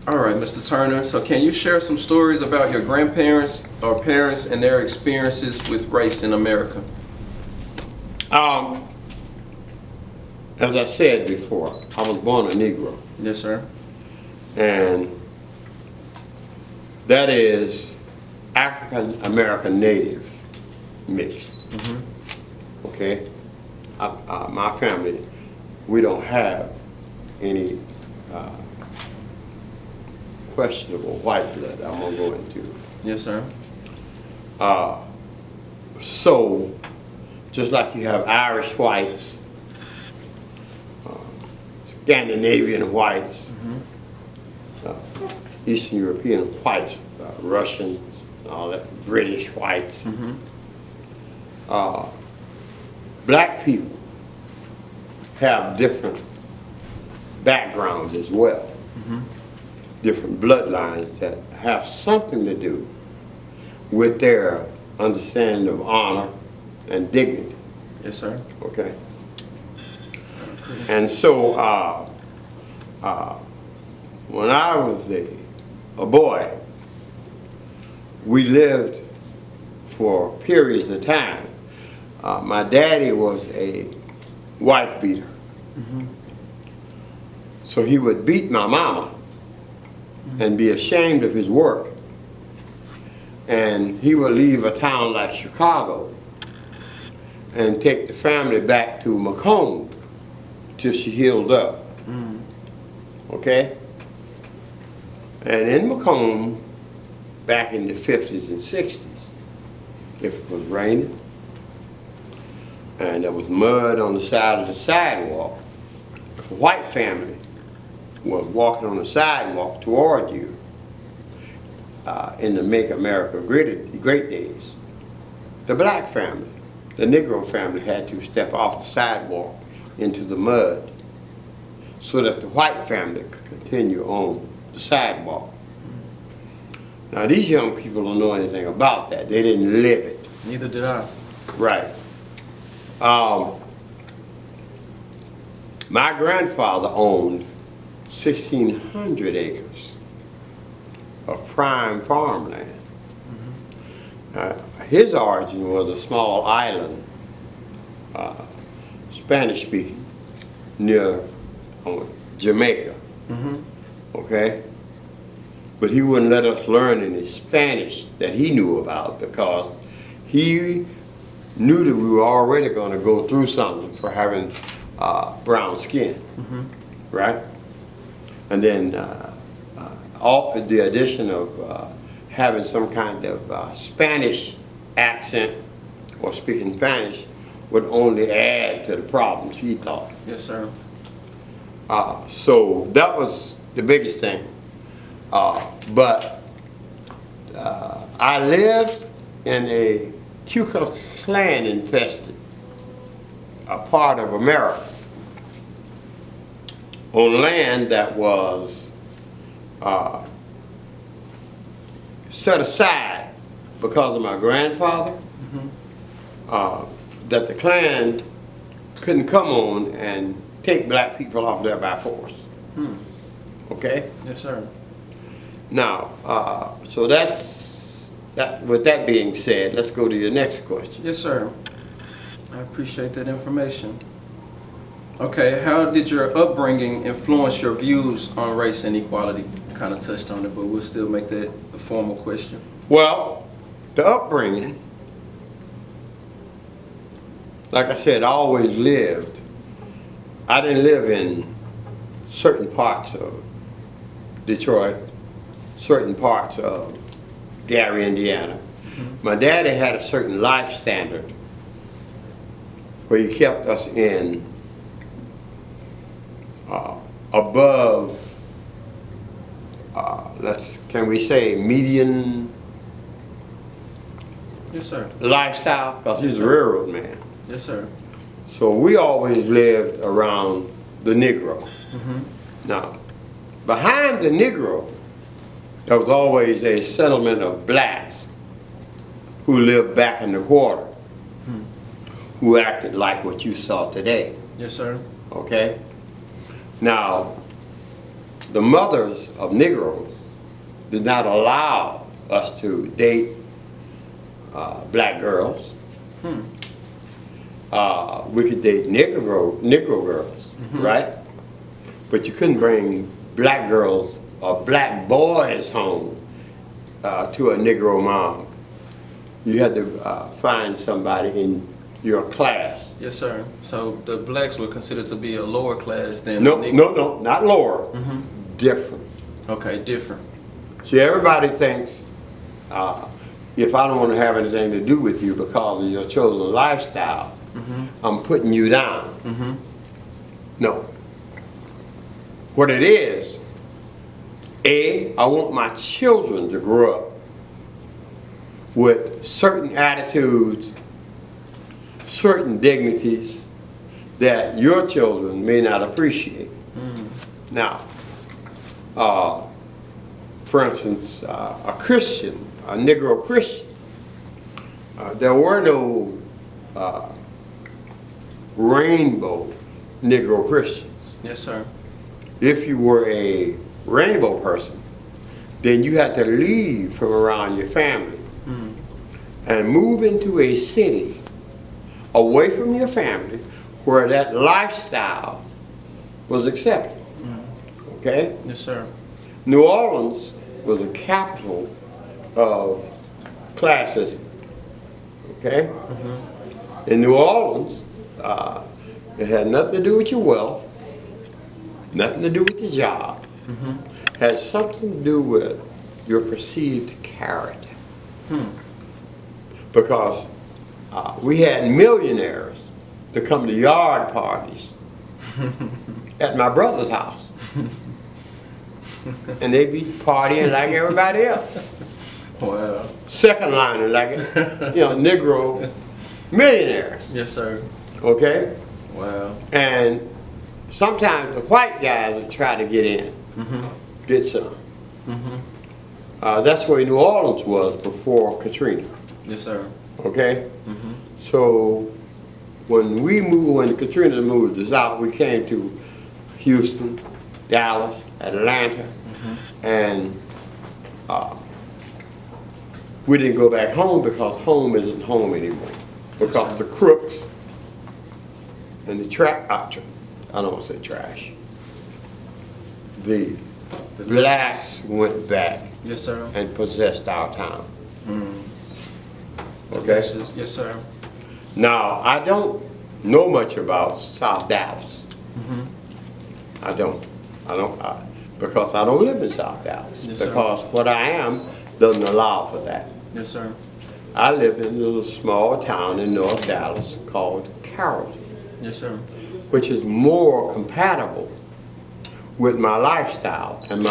All right, Mr. Turner. So can you share some stories about your grandparents or parents and their experiences with race in America? Um, as I said before, I was born a Negro, Yes, sir. and that is African American Native mixed. Okay, my family, we don't have any questionable white blood. I'm gonna go into. Yes, sir. So, just like you have Irish whites, Scandinavian whites, Eastern European whites, Russians, all that, British whites. Black people have different backgrounds as well, different bloodlines that have something to do with their understanding of honor and dignity. Yes, sir. Okay. And so when I was a boy, we lived for periods of time. My daddy was a wife beater. So he would beat my mama and be ashamed of his work. And he would leave a town like Chicago and take the family back to Macomb till she healed up. Okay? And in Macomb, back in the 50s and 60s, if it was raining and there was mud on the side of the sidewalk, if a white family was walking on the sidewalk toward you in the Make America Great days, the black family, the Negro family, had to step off the sidewalk into the mud so that the white family could continue on the sidewalk. Now these young people don't know anything about that. They didn't live it. Neither did I. Right. My grandfather owned 1,600 acres of prime farmland. His origin was a small island, Spanish-speaking, near Jamaica. Okay? But he wouldn't let us learn any Spanish that he knew about because he knew that we were already going to go through something for having brown skin, right? And then the addition of having some kind of Spanish accent or speaking Spanish would only add to the problems, he thought. Yes, sir. So that was the biggest thing. But I lived in a Ku Klux Klan infested a part of America on land that was set aside because of my grandfather, that the Klan couldn't come on and take black people off there by force. Okay? Yes, sir. Now, so that's that. With that being said, let's go to your next question. Yes, sir. I appreciate that information. Okay, how did your upbringing influence your views on race and equality? Kind of touched on it, but we'll still make that a formal question. Well, the upbringing, like I said, I always lived. I didn't live in certain parts of Detroit, certain parts of Gary, Indiana. My daddy had a certain life standard where he kept us in above, can we say median Yes, sir. lifestyle? Because he's a railroad man. Yes, sir. So we always lived around the Negro. Now, behind the Negro, there was always a settlement of blacks who lived back in the quarter, who acted like what you saw today. Yes, sir. Okay? Now, the mothers of Negroes did not allow us to date black girls. We could date Negro girls, right? But you couldn't bring black girls or black boys home to a Negro mom. You had to find somebody in your class. Yes, sir. So the blacks were considered to be a lower class than No, the no, not lower. Different. Okay, different. See, everybody thinks if I don't want to have anything to do with you because of your chosen lifestyle, I'm putting you down. No. What it is, I want my children to grow up with certain attitudes, certain dignities that your children may not appreciate. Now, for instance, a Christian, a Negro Christian, there were no rainbow Negro Christians. Yes, sir. If you were a rainbow person, then you had to leave from around your family and move into a city away from your family where that lifestyle was accepted. Okay? Yes, sir. New Orleans was a capital of classism. Okay? In New Orleans, it had nothing to do with your wealth, nothing to do with your job. It had something to do with your perceived character. Because we had millionaires to come to yard parties at my brother's house. And they'd be partying like everybody else. Wow. Second liner like Negro millionaires. Yes, sir. Okay? Wow. And sometimes the white guys would try to get in, get some. That's where New Orleans was before Katrina. Yes, sir. Okay? So when Katrina moved us out, we came to Houston, Dallas, Atlanta, and we didn't go back home because home isn't home anymore. Because the crooks and the I don't want to say trash. The blacks went back Yes, sir. and possessed our town. Okay? Yes, sir. Now, I don't know much about South Dallas. I don't. Because I don't live in South Dallas. Yes, sir. Because what I am doesn't allow for that. Yes, sir. I live in a little small town in North Dallas called Carrollton, Yes, sir. which is more compatible with my lifestyle and my